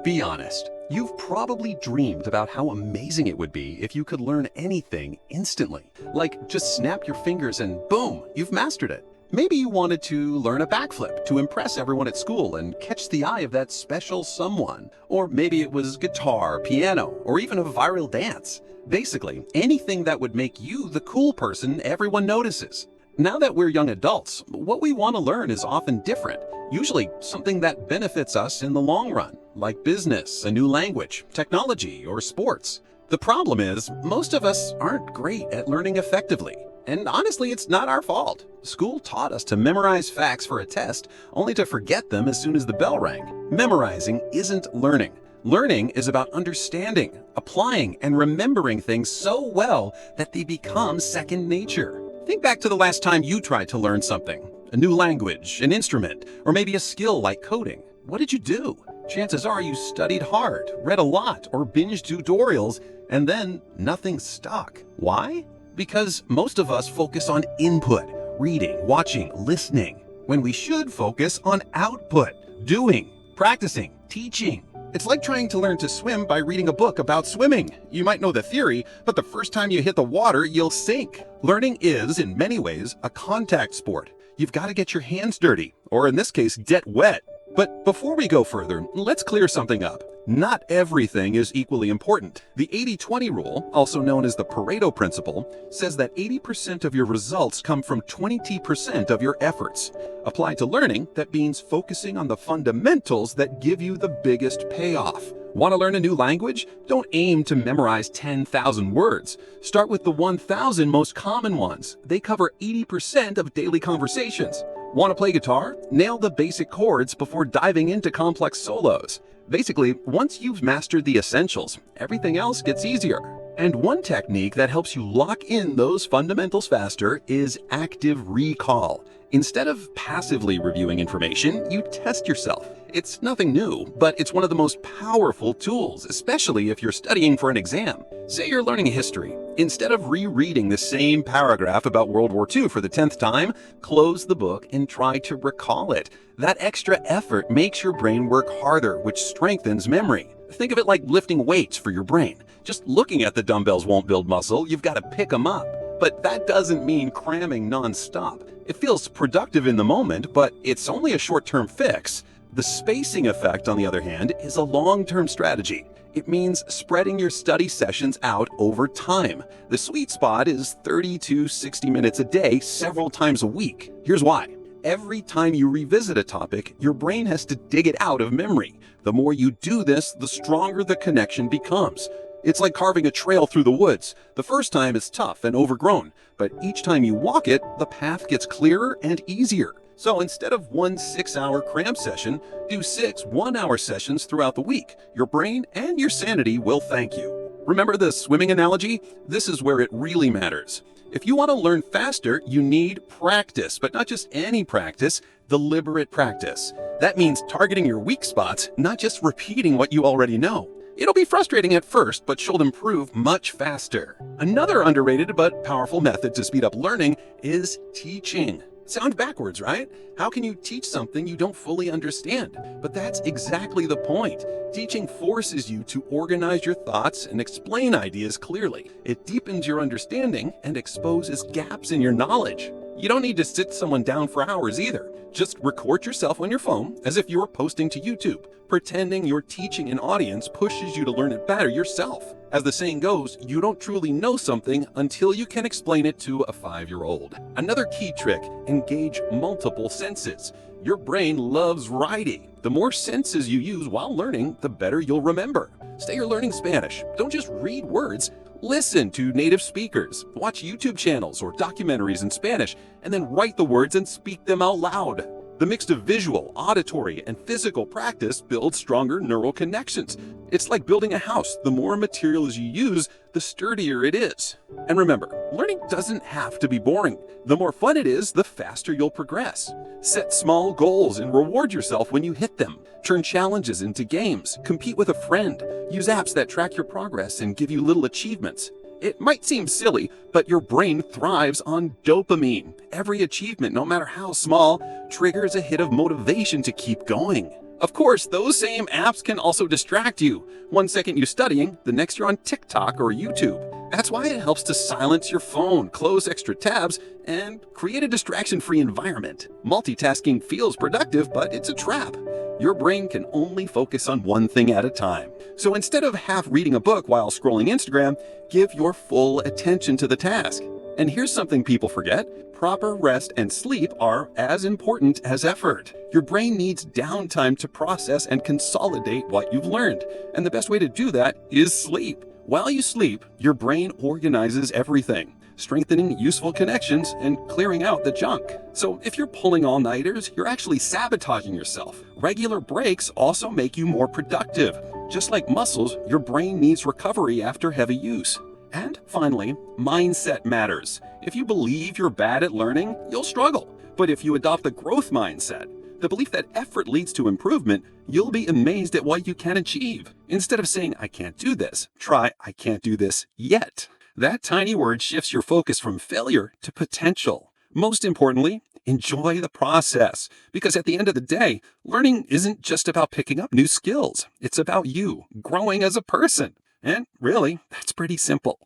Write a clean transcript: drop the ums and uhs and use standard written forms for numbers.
Be honest, you've probably dreamed about how amazing it would be if you could learn anything instantly. Like, just snap your fingers and boom, you've mastered it. Maybe you wanted to learn a backflip to impress everyone at school and catch the eye of that special someone. Or maybe it was guitar, piano, or even a viral dance. Basically, anything that would make you the cool person everyone notices. Now that we're young adults, what we want to learn is often different. Usually something that benefits us in the long run, like business, a new language, technology, or sports. The problem is, most of us aren't great at learning effectively. And honestly, it's not our fault. School taught us to memorize facts for a test, only to forget them as soon as the bell rang. Memorizing isn't learning. Learning is about understanding, applying, and remembering things so well that they become second nature. Think back to the last time you tried to learn something. A new language, an instrument, or maybe a skill like coding. What did you do? Chances are you studied hard, read a lot, or binged tutorials, and then nothing stuck. Why? Because most of us focus on input, reading, watching, listening, when we should focus on output, doing, practicing, teaching. It's like trying to learn to swim by reading a book about swimming. You might know the theory, but the first time you hit the water, you'll sink. Learning is, in many ways, a contact sport. You've got to get your hands dirty, or in this case, get wet. But before we go further, let's clear something up. Not everything is equally important. The 80-20 rule, also known as the Pareto principle, says that 80% of your results come from 20% of your efforts. Applied to learning, that means focusing on the fundamentals that give you the biggest payoff. Want to learn a new language? Don't aim to memorize 10,000 words. Start with the 1,000 most common ones. They cover 80% of daily conversations. Want to play guitar? Nail the basic chords before diving into complex solos. Basically, once you've mastered the essentials, everything else gets easier. And one technique that helps you lock in those fundamentals faster is active recall. Instead of passively reviewing information, you test yourself. It's nothing new, but it's one of the most powerful tools, especially if you're studying for an exam. Say you're learning history. Instead of rereading the same paragraph about World War II for the 10th time, close the book and try to recall it. That extra effort makes your brain work harder, which strengthens memory. Think of it like lifting weights for your brain. Just looking at the dumbbells won't build muscle, you've got to pick them up. But that doesn't mean cramming non-stop. It feels productive in the moment, but it's only a short-term fix. The spacing effect, on the other hand, is a long-term strategy. It means spreading your study sessions out over time. The sweet spot is 30 to 60 minutes a day, several times a week. Here's why. Every time you revisit a topic, your brain has to dig it out of memory. The more you do this, the stronger the connection becomes. It's like carving a trail through the woods. The first time it's tough and overgrown, but each time you walk it, the path gets clearer and easier. So instead of one 6-hour cram session, do 6 one-hour sessions throughout the week. Your brain and your sanity will thank you. Remember the swimming analogy? This is where it really matters. If you want to learn faster, you need practice, but not just any practice, deliberate practice. That means targeting your weak spots, not just repeating what you already know. It'll be frustrating at first, but you'll improve much faster. Another underrated but powerful method to speed up learning is teaching. Sound backwards, right? How can you teach something you don't fully understand? But that's exactly the point. Teaching forces you to organize your thoughts and explain ideas clearly. It deepens your understanding and exposes gaps in your knowledge. You don't need to sit someone down for hours either. Just record yourself on your phone as if you were posting to YouTube. Pretending you're teaching an audience pushes you to learn it better yourself. As the saying goes, you don't truly know something until you can explain it to a 5-year-old. Another key trick, engage multiple senses. Your brain loves variety. The more senses you use while learning, the better you'll remember. Say you're learning Spanish. Don't just read words. Listen to native speakers, watch YouTube channels or documentaries in Spanish, and then write the words and speak them out loud. The mix of visual, auditory, and physical practice builds stronger neural connections. It's like building a house. The more materials you use, the sturdier it is. And remember, learning doesn't have to be boring. The more fun it is, the faster you'll progress. Set small goals and reward yourself when you hit them. Turn challenges into games. Compete with a friend. Use apps that track your progress and give you little achievements. It might seem silly, but your brain thrives on dopamine. Every achievement, no matter how small, triggers a hit of motivation to keep going. Of course, those same apps can also distract you. One second you're studying, the next you're on TikTok or YouTube. That's why it helps to silence your phone, close extra tabs, and create a distraction-free environment. Multitasking feels productive, but it's a trap. Your brain can only focus on one thing at a time. So instead of half reading a book while scrolling Instagram, give your full attention to the task. And here's something people forget. Proper rest and sleep are as important as effort. Your brain needs downtime to process and consolidate what you've learned. And the best way to do that is sleep. While you sleep, your brain organizes everything, strengthening useful connections and clearing out the junk. So if you're pulling all-nighters, you're actually sabotaging yourself. Regular breaks also make you more productive. Just like muscles, your brain needs recovery after heavy use. And finally, mindset matters. If you believe you're bad at learning, you'll struggle. But if you adopt the growth mindset, the belief that effort leads to improvement, you'll be amazed at what you can achieve. Instead of saying, I can't do this, try, I can't do this yet. That tiny word shifts your focus from failure to potential. Most importantly, enjoy the process. Because at the end of the day, learning isn't just about picking up new skills. It's about you growing as a person. And really, that's pretty simple.